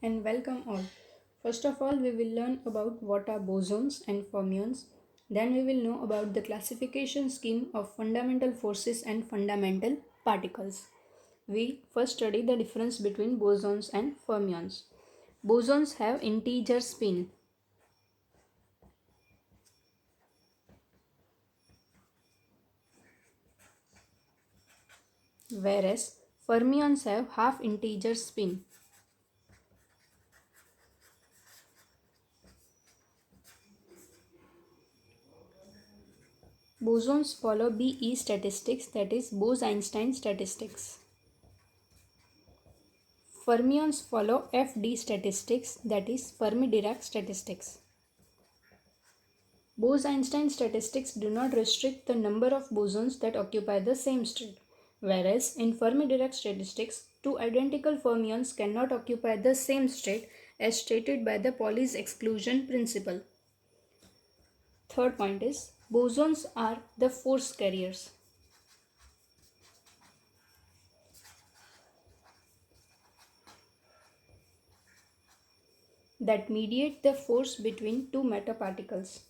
and welcome all. First of all, we will learn about what are bosons and fermions. Then we will know about the classification scheme of fundamental forces and fundamental particles. We first study the difference between bosons and fermions. Bosons have integer spin, whereas fermions have half integer spin. Bosons follow BE statistics, that is Bose-Einstein statistics. Fermions follow FD statistics, that is Fermi-Dirac statistics. Bose-Einstein statistics do not restrict the number of bosons that occupy the same state, whereas in Fermi-Dirac statistics, two identical fermions cannot occupy the same state as stated by the Pauli's exclusion principle. Third point is, bosons are the force carriers. That mediate the force between two matter particles.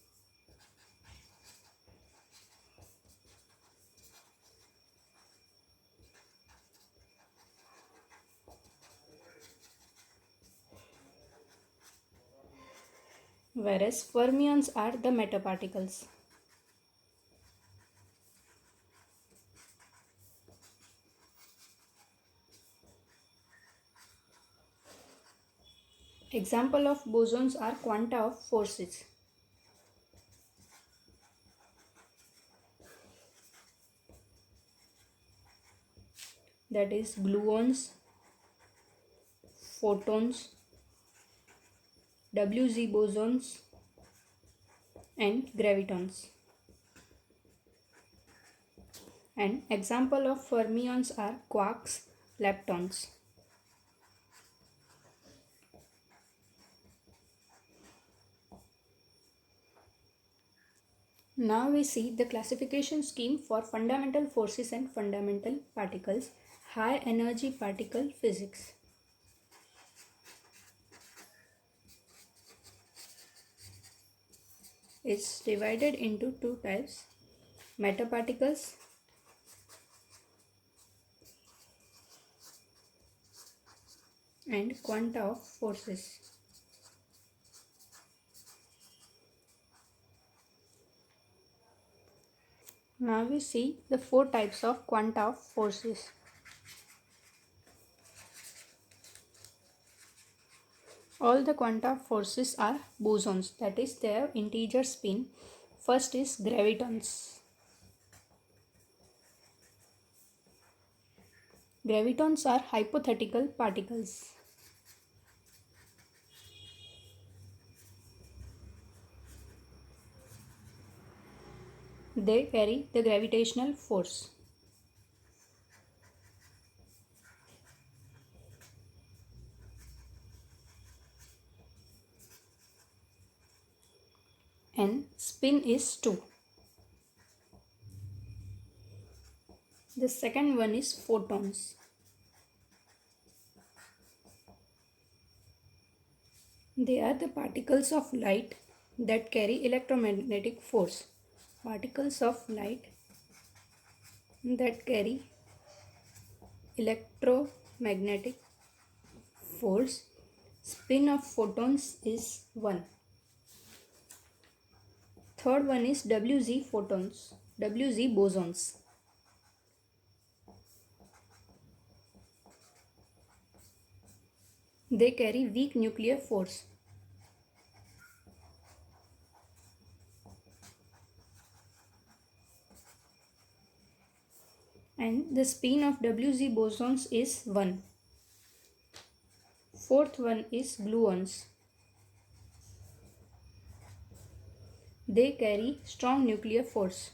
Whereas fermions are the matter particles. Example of bosons are quanta of forces. That is gluons, photons, WZ bosons and gravitons. And example of fermions are quarks, leptons. Now we see the classification scheme for fundamental forces and fundamental particles, high energy particle physics. It's divided into two types, matter particles and quanta of forces. Now we see the four types of quanta of forces. All the quanta of forces are bosons, that is they have integer spin. First is gravitons. Gravitons are hypothetical particles. They carry the gravitational force. And spin is 2. The second one is photons. They are the particles of light that carry electromagnetic force. Particles of light that carry electromagnetic force. Spin of photons is 1. Third one is WZ photons, WZ bosons. They carry weak nuclear force. And the spin of WZ bosons is 1. Fourth one is gluons. They carry strong nuclear force.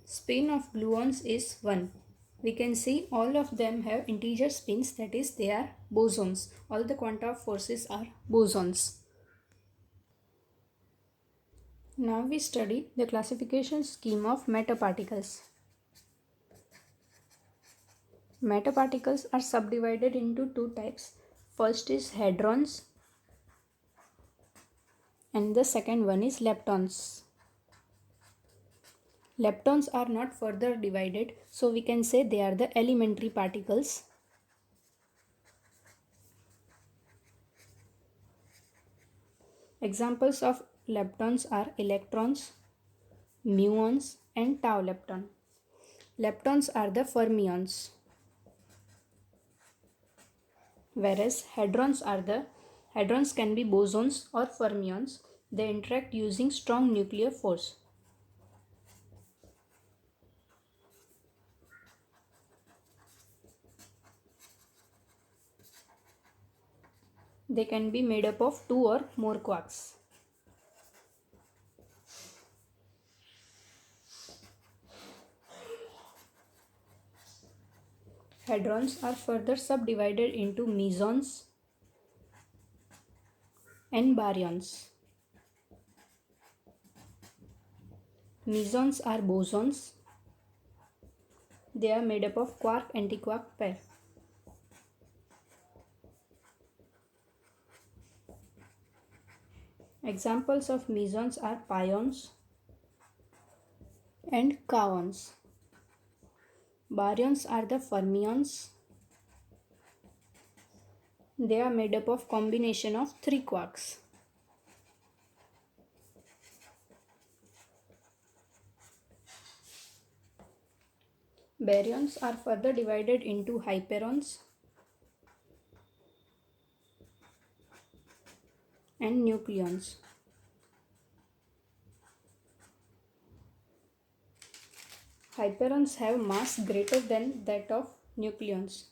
Spin of gluons is 1. We can see all of them have integer spins, that is they are bosons. All the quanta of forces are bosons. Now we study the classification scheme of matter particles. Matter particles are subdivided into two types. First is hadrons and the second one is leptons. Leptons are not further divided, so we can say they are the elementary particles. Examples of leptons are electrons, muons and tau lepton. Leptons are the fermions, whereas hadrons can be bosons or fermions. They interact using strong nuclear force. They can be made up of two or more quarks. Hadrons are further subdivided into mesons and baryons. Mesons are bosons. They are made up of quark-antiquark pair. Examples of mesons are pions and kaons. Baryons are the fermions. They are made up of combination of three quarks. Baryons are further divided into hyperons and nucleons. Hyperons have mass greater than that of nucleons.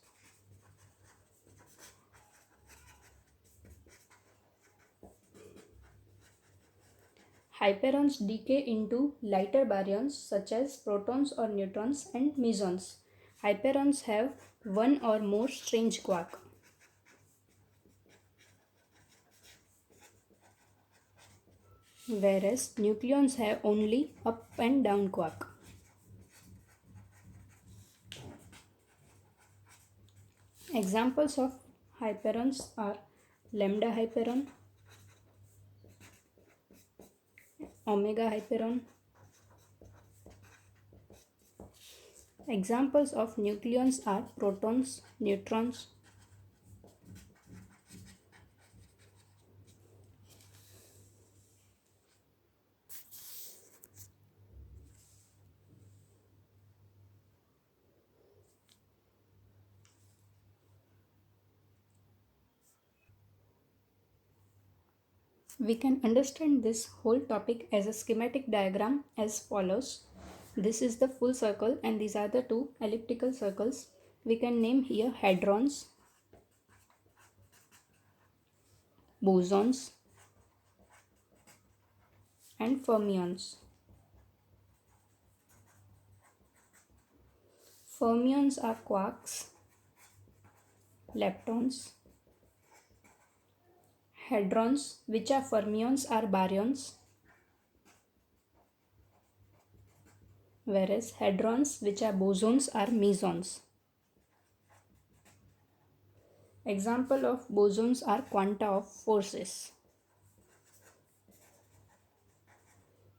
Hyperons decay into lighter baryons such as protons or neutrons and mesons. Hyperons have one or more strange quark. Whereas nucleons have only up and down quark. Examples of hyperons are lambda hyperon, omega hyperon. Examples of nucleons are protons, neutrons. We can understand this whole topic as a schematic diagram as follows. This is the full circle and these are the two elliptical circles. We can name here hadrons, bosons and fermions. Fermions are quarks, leptons. Hadrons, which are fermions, are baryons, whereas hadrons, which are bosons, are mesons. Example of bosons are quanta of forces.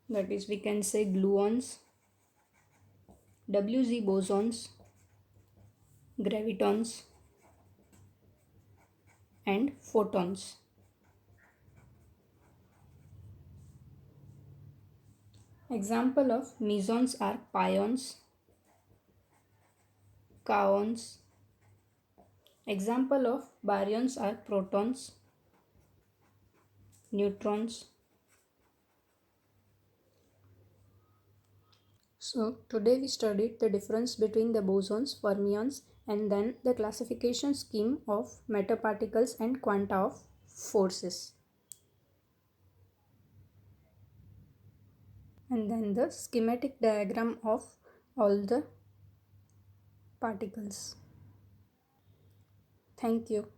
That is, we can say gluons, WZ bosons, gravitons and photons. Example of mesons are pions, kaons. Example of baryons are protons, neutrons. So today we studied the difference between the bosons, fermions and then the classification scheme of matter particles and quanta of forces. And then the schematic diagram of all the particles. Thank you.